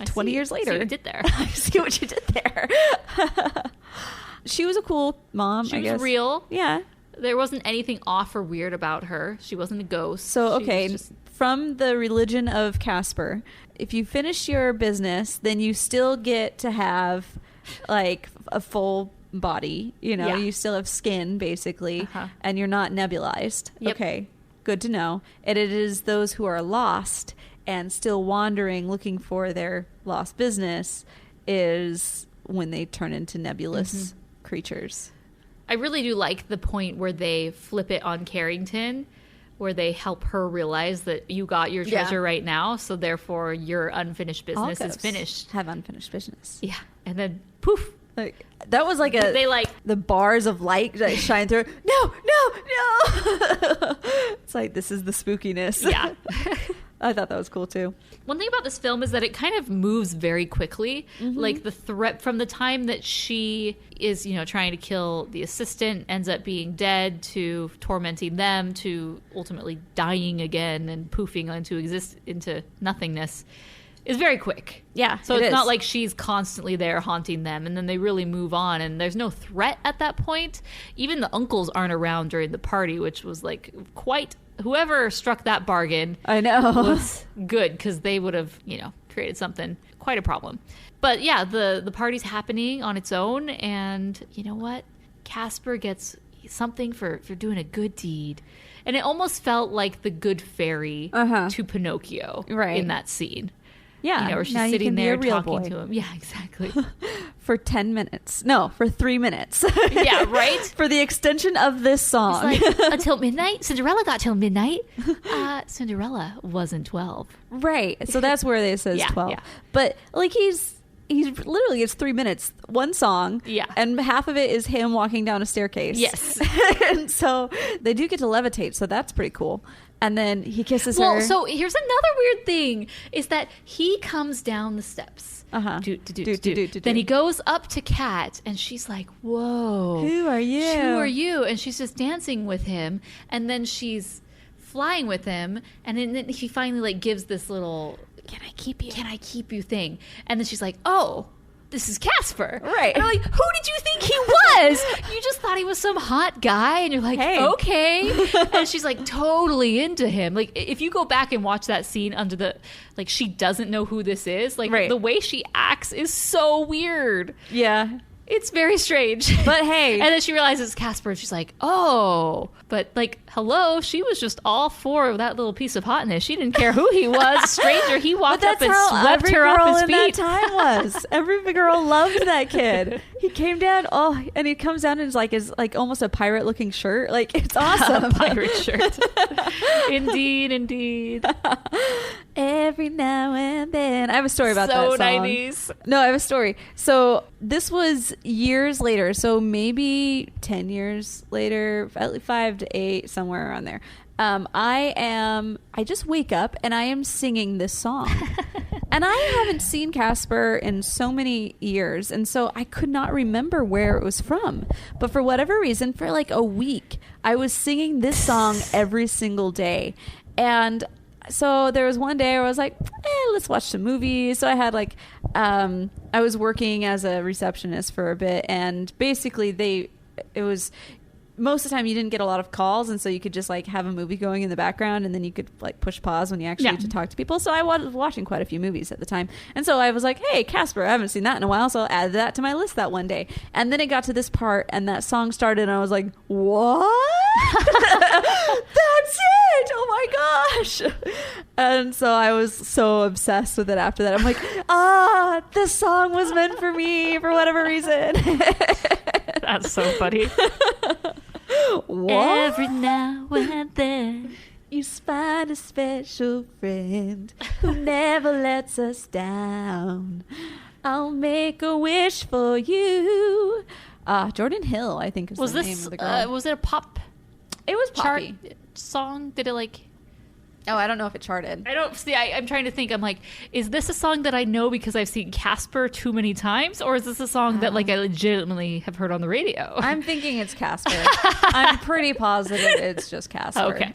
20 years later. I see what you did there. I see what you did there. She was a cool mom, I guess. She was real. Yeah. There wasn't anything off or weird about her. She wasn't a ghost. So, okay, from the religion of Casper, if you finish your business, then you still get to have, like, a full body. You still have skin, basically, and you're not nebulized. Yep. Okay, good to know. And it is those who are lost and still wandering, looking for their lost business, is when they turn into nebulous creatures. I really do like the point where they flip it on Carrington, where they help her realize that you got your treasure right now, so therefore your unfinished business is finished. Have unfinished business. Yeah, and then poof. Like, that was like the bars of light that shine through. No. It's like, this is the spookiness. Yeah. I thought that was cool too. One thing about this film is that it kind of moves very quickly. Like, the threat from the time that she is, trying to kill the assistant, ends up being dead, to tormenting them, to ultimately dying again and poofing into nothingness. is very quick. Yeah, so it's not like she's constantly there haunting them, and then they really move on, and there's no threat at that point. Even the uncles aren't around during the party, which was like quite... Whoever struck that bargain, I know, was good, because they would have, created something, quite a problem. But yeah, the party's happening on its own, and you know what? Casper gets something for doing a good deed. And it almost felt like the good fairy to Pinocchio in that scene. Yeah. Where she's sitting there talking to him. Yeah, exactly. For 10 minutes. No, for 3 minutes. Yeah, right? For the extension of this song. It's like, until midnight? Cinderella got till midnight? Cinderella wasn't 12. Right. So that's where they says 12. Yeah. But like he's literally, it's 3 minutes, one song. Yeah. And half of it is him walking down a staircase. Yes. And so they do get to levitate. So that's pretty cool. And then he kisses her. Well, so here's another weird thing is that he comes down the steps. Then he goes up to Kat, and she's like, whoa. Who are you? Who are you? And she's just dancing with him. And then she's flying with him. And then he finally like gives this little, can I keep you thing. And then she's like, oh, this is Casper. Right. And I'm like, who did you think he was? You just thought he was some hot guy. And you're like, hey. Okay. And she's like totally into him. Like, if you go back and watch that scene under the, like, she doesn't know who this is. Like, the way she acts is so weird. Yeah. It's very strange. But hey. And then she realizes Casper, and she's like, oh. But, like, hello, she was just all for that little piece of hotness. She didn't care who he was. Stranger, he walked up and swept her off his feet. That time was. Every girl loved that kid. He came down, and he comes down in his like almost a pirate-looking shirt. Like, it's awesome. A pirate shirt. Indeed. Every now and then. I have a story about that song. So 90s. No, I have a story. So this was years later. So maybe 10 years later, 5 to 8, somewhere around there. I just wake up and I am singing this song. And I haven't seen Casper in so many years. And so I could not remember where it was from. But for whatever reason, for like a week, I was singing this song every single day. And so there was one day where I was like, let's watch some movies. So I had like, I was working as a receptionist for a bit, and basically it was most of the time you didn't get a lot of calls, and so you could just like have a movie going in the background, and then you could like push pause when you actually had to talk to people. So I was watching quite a few movies at the time, and so I was like, hey, Casper, I haven't seen that in a while, so I'll add that to my list that one day. And then it got to this part, and that song started, and I was like, what? That's it! Oh my gosh! And so I was so obsessed with it after that. I'm like, this song was meant for me for whatever reason. That's so funny. What? Every now and then you find a special friend who never lets us down. I'll make a wish for you. Jordan Hill, I think, is the name of the girl. Was it a pop? It was poppy. Song? Did it like... Oh, I don't know if it charted. I don't see. I'm trying to think. I'm like, is this a song that I know because I've seen Casper too many times, or is this a song that like I legitimately have heard on the radio? I'm thinking it's Casper. I'm pretty positive it's just Casper. Okay.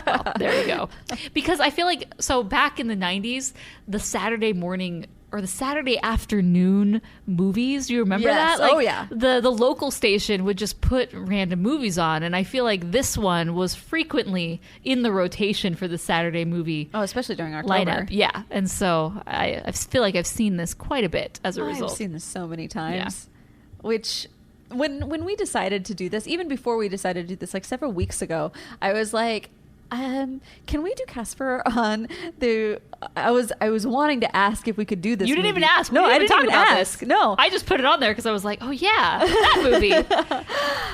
Well, there you go. Because I feel like, so back in the 90s, the Saturday morning or the Saturday afternoon movies, you remember that? Like, oh yeah. The local station would just put random movies on, and I feel like this one was frequently in the rotation for the Saturday movie. Oh, especially during October. Lineup. Yeah. And so I feel like I've seen this quite a bit as a result. I've seen this so many times. Yeah. Which when we decided to do this, even before we decided to do this, like several weeks ago, I was like, can we do Casper on the... I was wanting to ask if we could do this. You didn't even ask. No, I didn't even ask. This. No. I just put it on there because I was like, oh yeah, that movie.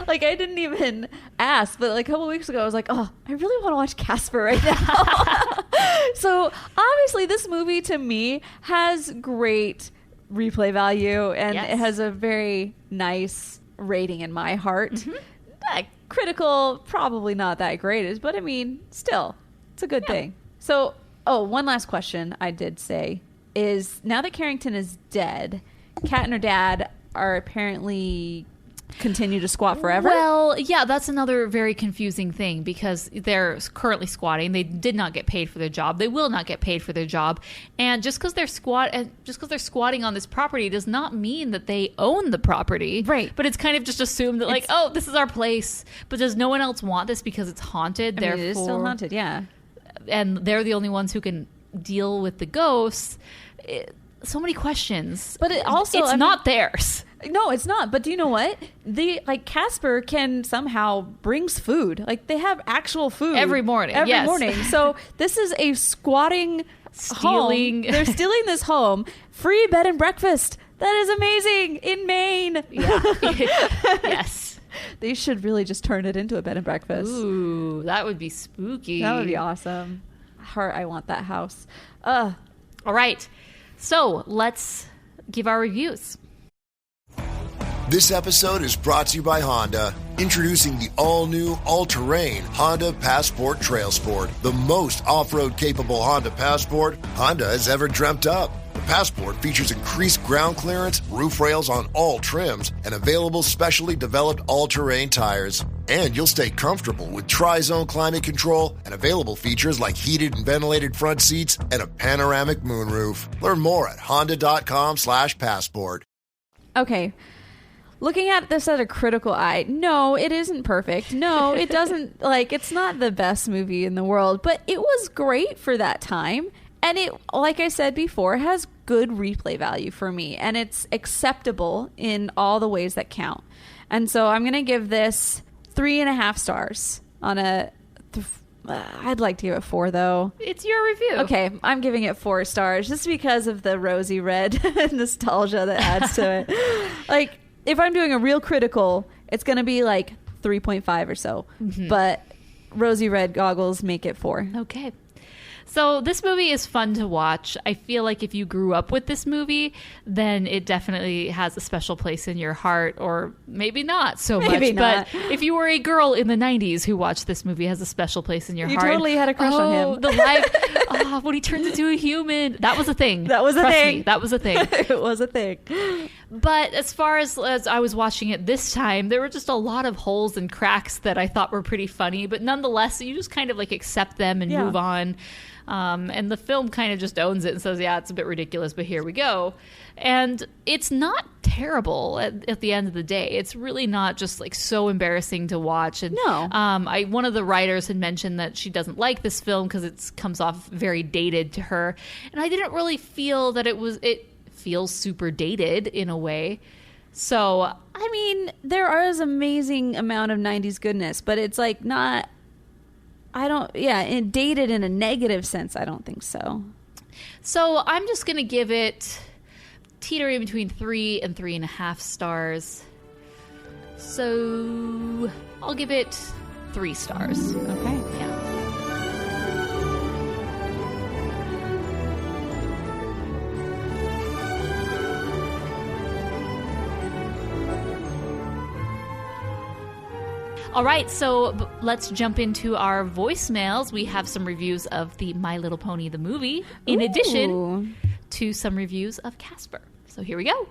Like, I didn't even ask, but like a couple of weeks ago, I was like, oh, I really want to watch Casper right now. So obviously this movie to me has great replay value, and it has a very nice rating in my heart. Mm-hmm. Critical, probably not that great, but I mean, still, it's a good thing. So, one last question I did say is, now that Carrington is dead, Kat and her dad are apparently continue to squat forever? Well, yeah, that's another very confusing thing because they're currently squatting. They did not get paid for their job. They will not get paid for their job. And just because they're squatting on this property does not mean that they own the property. Right. But it's kind of just assumed that oh, this is our place. But does no one else want this because it's haunted? Therefore, it is still haunted, yeah. And they're the only ones who can deal with the ghosts. So many questions. But it's not theirs. No, it's not. But do you know what? Casper can somehow brings food. They have actual food every morning. So this is a squatting home. They're stealing this home. Free bed and breakfast. That is amazing in Maine. Yeah. Yes. They should really just turn it into a bed and breakfast. Ooh, that would be spooky. That would be awesome. I want that house. All right. So let's give our reviews. This episode is brought to you by Honda. Introducing the all-new, all-terrain Honda Passport Trail Sport. The most off-road capable Honda Passport Honda has ever dreamt up. The Passport features increased ground clearance, roof rails on all trims, and available specially developed all-terrain tires. And you'll stay comfortable with tri-zone climate control and available features like heated and ventilated front seats and a panoramic moonroof. Learn more at honda.com/passport. Okay. Looking at this at a critical eye, no, it isn't perfect. No, it doesn't, it's not the best movie in the world, but it was great for that time. And it, like I said before, has good replay value for me. And it's acceptable in all the ways that count. And so I'm going to give this 3.5 stars on a... I'd like to give it 4, though. It's your review. Okay, I'm giving it 4 stars just because of the rosy red nostalgia that adds to it. If I'm doing a real critical, it's going to be 3.5 or so. Mm-hmm. But rosy red goggles make it 4. Okay. So this movie is fun to watch. I feel like if you grew up with this movie, then it definitely has a special place in your heart, or maybe not so much. But if you were a girl in the 90s who watched this movie, it has a special place in your heart. You totally had a crush on him. The live, when he turns into a human. That was a thing. That was a thing. That was a thing. It was a thing. But as far as I was watching it this time, there were just a lot of holes and cracks that I thought were pretty funny. But nonetheless, you just kind of accept them and move on. And the film kind of just owns it and says, yeah, it's a bit ridiculous, but here we go. And it's not terrible at the end of the day. It's really not just so embarrassing to watch. And no. One of the writers had mentioned that she doesn't like this film because it comes off very dated to her. And I didn't really feel that it feels super dated in a way. So, I mean, there is amazing amount of 90s goodness, but it's not... dated in a negative sense, I don't think so. So I'm just going to give it teetering between 3 and 3.5 stars. So I'll give it 3 stars. Okay. Yeah. All right, so let's jump into our voicemails. We have some reviews of the My Little Pony the movie, in addition to some reviews of Casper. So here we go.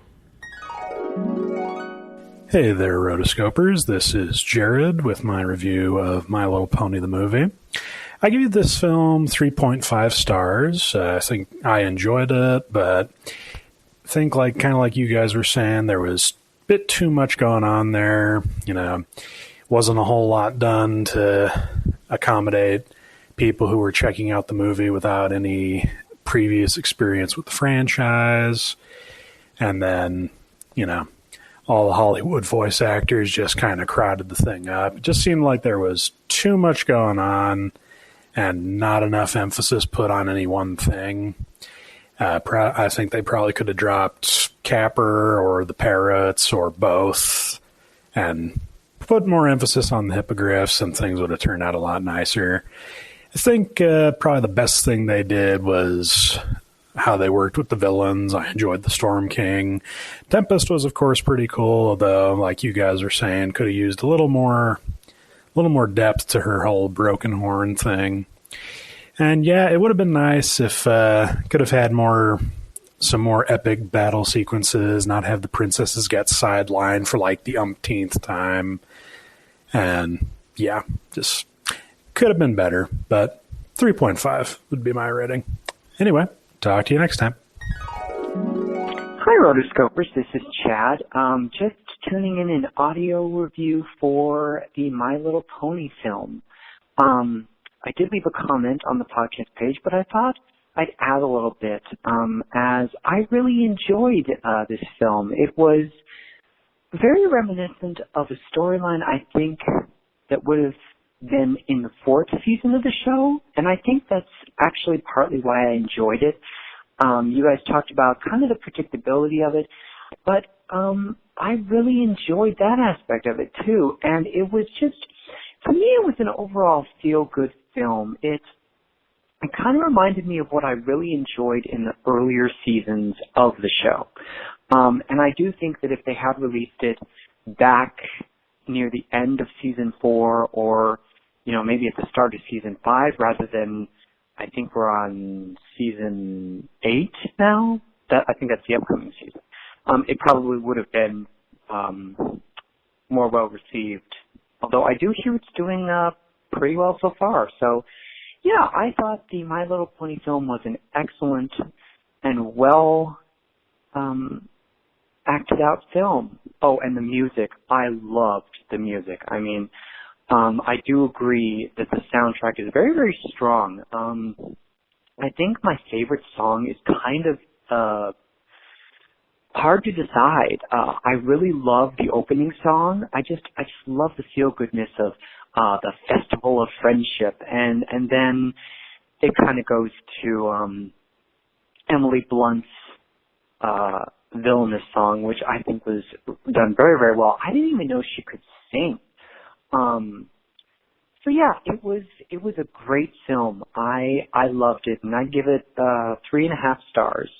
Hey there, Rotoscopers. This is Jared with my review of My Little Pony the movie. I give this film 3.5 stars. I think I enjoyed it, but I think kind of like you guys were saying, there was a bit too much going on there. Wasn't a whole lot done to accommodate people who were checking out the movie without any previous experience with the franchise. And then, all the Hollywood voice actors just kind of crowded the thing up. It just seemed like there was too much going on and not enough emphasis put on any one thing. I think they probably could have dropped Capper or the parrots or both and put more emphasis on the hippogriffs, and things would have turned out a lot nicer. I think probably the best thing they did was how they worked with the villains. I enjoyed the Storm King. Tempest was, of course, pretty cool, although, like you guys are saying, could have used a little more depth to her whole broken horn thing. And yeah, it would have been nice if could have had more some more epic battle sequences, not have the princesses get sidelined for like the umpteenth time. And yeah, just could have been better, but 3.5 would be my rating. Anyway, talk to you next time. Hi, Rotoscopers. This is Chad. Just tuning in an audio review for the My Little Pony film. I did leave a comment on the podcast page, but I thought I'd add a little bit, as I really enjoyed this film. It was very reminiscent of a storyline I think that would have been in the 4th season of the show, and I think that's actually partly why I enjoyed it. You guys talked about kind of the predictability of it, but I really enjoyed that aspect of it too, and it was just, for me, it was an overall feel-good film. It kind of reminded me of what I really enjoyed in the earlier seasons of the show. And I do think that if they had released it back near the end of season 4 or, you know, maybe at the start of season 5 rather than, I think we're on season 8 now. I think that's the upcoming season. It probably would have been more well received. Although I do hear it's doing pretty well so far. So, yeah, I thought the My Little Pony film was an excellent and well acted out film. Oh, and the music. I loved the music. I mean, I do agree that the soundtrack is very, very strong. I think my favorite song is kind of hard to decide. I really love the opening song. I just love the feel-goodness of the Festival of Friendship, and then it kind of goes to Emily Blunt's villainous song, which I think was done very, very well. I didn't even know she could sing. So yeah, it was a great film. I loved it, and I give it 3.5 stars.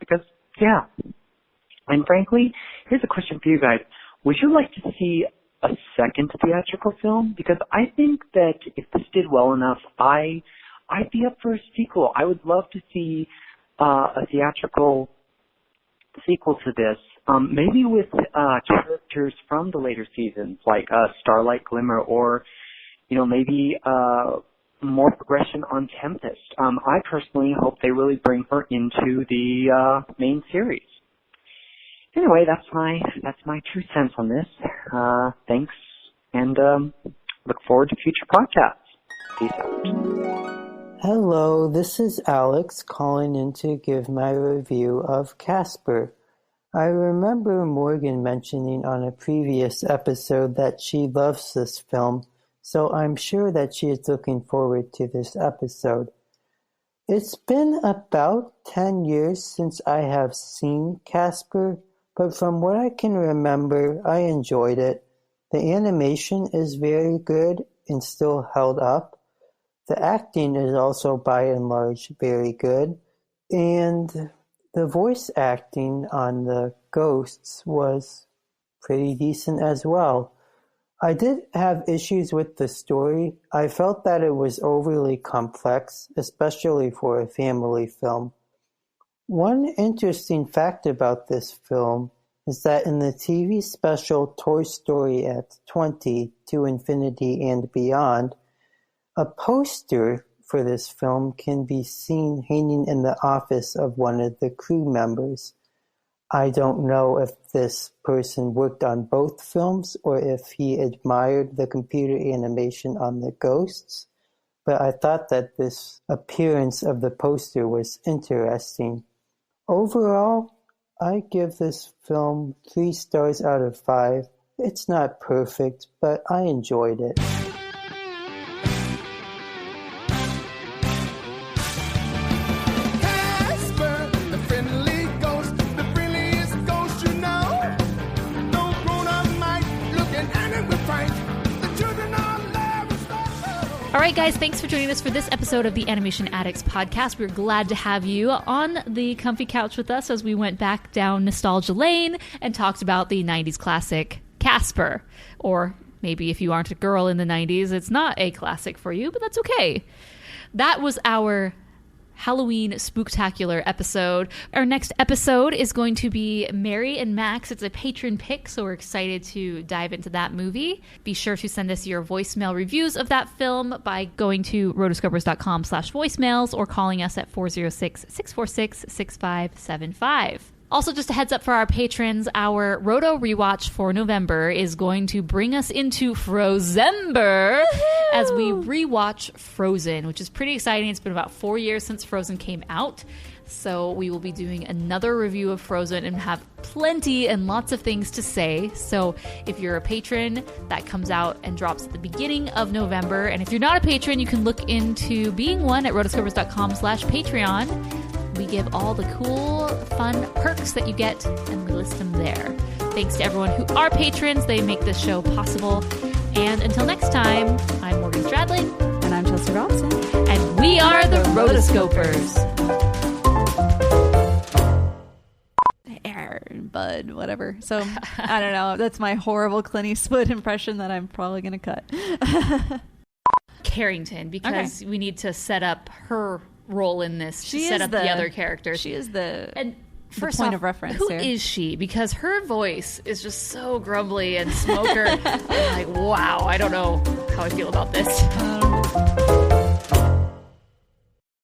Because yeah, and frankly, here's a question for you guys: would you like to see a second theatrical film? Because I think that if this did well enough, I'd be up for a sequel. I would love to see a theatrical sequel to this, maybe with characters from the later seasons, like Starlight Glimmer, or maybe more progression on Tempest. I personally hope they really bring her into the main series. Anyway, that's my 2 cents on this. Thanks, and look forward to future podcasts. Peace out. Hello, this is Alex calling in to give my review of Casper. I remember Morgan mentioning on a previous episode that she loves this film, so I'm sure that she is looking forward to this episode. It's been about 10 years since I have seen Casper, but from what I can remember, I enjoyed it. The animation is very good and still held up. The acting is also by and large very good, and the voice acting on the ghosts was pretty decent as well. I did have issues with the story. I felt that it was overly complex, especially for a family film. One interesting fact about this film is that in the TV special Toy Story at 20, To Infinity and Beyond, a poster for this film can be seen hanging in the office of one of the crew members. I don't know if this person worked on both films or if he admired the computer animation on the ghosts, but I thought that this appearance of the poster was interesting. Overall, I give this film 3 stars out of 5. It's not perfect, but I enjoyed it. All right, guys, thanks for joining us for this episode of the Animation Addicts podcast. We're glad to have you on the comfy couch with us as we went back down nostalgia lane and talked about the 90s classic Casper. Or maybe if you aren't a girl in the 90s, it's not a classic for you, but that's okay. That was our Halloween Spooktacular episode. Our next episode is going to be Mary and Max. It's a patron pick, so we're excited to dive into that movie. Be sure to send us your voicemail reviews of that film by going to rotoscopers.com/voicemails or calling us at 406-646-6575. Also, just a heads up for our patrons, our Roto rewatch for November is going to bring us into Frozember as we rewatch Frozen, which is pretty exciting. It's been about 4 years since Frozen came out. So we will be doing another review of Frozen and have plenty and lots of things to say. So if you're a patron, that comes out and drops at the beginning of November. And if you're not a patron, you can look into being one at rotoscopers.com/Patreon. We give all the cool, fun perks that you get, and we list them there. Thanks to everyone who are patrons. They make this show possible. And until next time, I'm Morgan Stradley. And I'm Chelsea Robson. And we are the Rotoscopers. Bud, whatever. So, I don't know. That's my horrible Clint Eastwood impression that I'm probably going to cut. Carrington, because we need to set up her role in this to set up the other characters. She is the first point off, of reference. Who here. is she? Because her voice is just so grumbly and smoker. I'm like, wow, I don't know how I feel about this.